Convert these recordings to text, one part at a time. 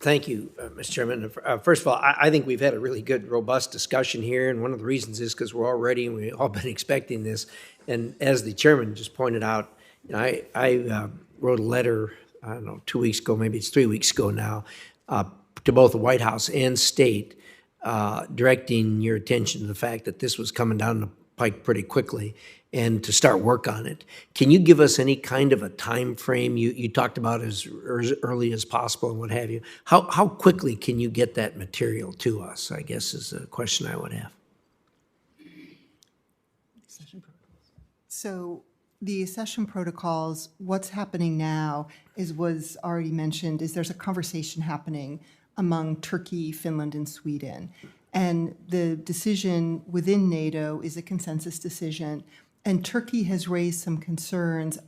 Thank you, Mr. Chairman. First of all, I think we've had a really good, robust discussion here, and one of the reasons is because we're all ready and we've all been expecting this. And as the chairman just pointed out, I wrote a letter, I don't know, 2 weeks ago, maybe it's 3 weeks ago now, to both the White House and State, directing your attention to the fact that this was coming down the pike pretty quickly and to start work on it. Can you give us any kind of a time frame? You talked about as early as possible and what have you. How quickly can you get that material to us, I guess, is a question I would have. So the accession protocols, what's happening now is, was already mentioned, is there's a conversation happening among Turkey, Finland, and Sweden. And the decision within NATO is a consensus decision. And Turkey has raised some concerns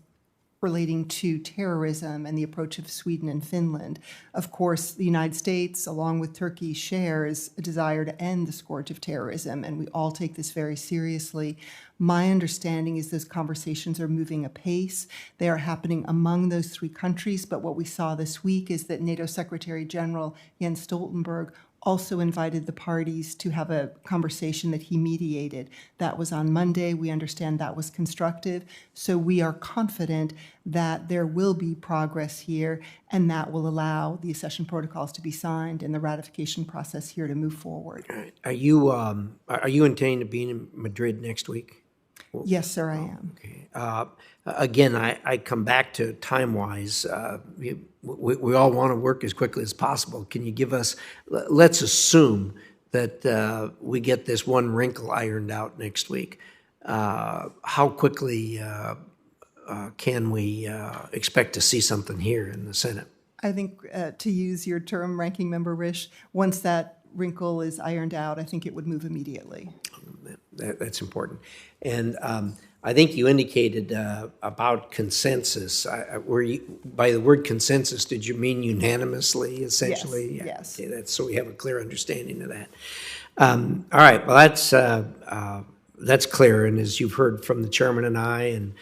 relating to terrorism and the approach of Sweden and Finland. Of course, the United States, along with Turkey, shares a desire to end the scourge of terrorism, and we all take this very seriously. My understanding is those conversations are moving apace. They are happening among those three countries, but what we saw this week is that NATO Secretary General Jens Stoltenberg also invited the parties to have a conversation that he mediated. That was on Monday. We understand that was constructive. So we are confident that there will be progress here, and that will allow the accession protocols to be signed and the ratification process here to move forward. Are you intending to be in Madrid next week? Yes, sir, I am. Okay. Again, I come back to time-wise. We all want to work as quickly as possible. Can you give us, let's assume that we get this one wrinkle ironed out next week. How quickly can we expect to see something here in the Senate? I think, to use your term, Ranking Member Risch, once that wrinkle is ironed out, I think it would move immediately. That's important. And I think you indicated about consensus. By the word consensus, did you mean unanimously, essentially? Yes. Yes. Okay, so we have a clear understanding of that. All right. Well, that's clear. And as you've heard from the chairman and I, and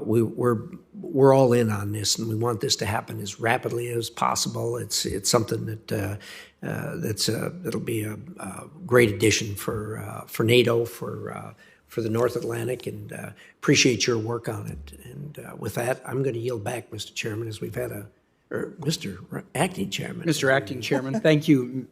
we're all in on this, and we want this to happen as rapidly as possible. It's something that that'll be a great addition for NATO, for the North Atlantic, and appreciate your work on it. And with that, I'm going to yield back, Mr. Chairman, as we've had Mr. Acting Chairman. Mr. Acting Chairman, thank you.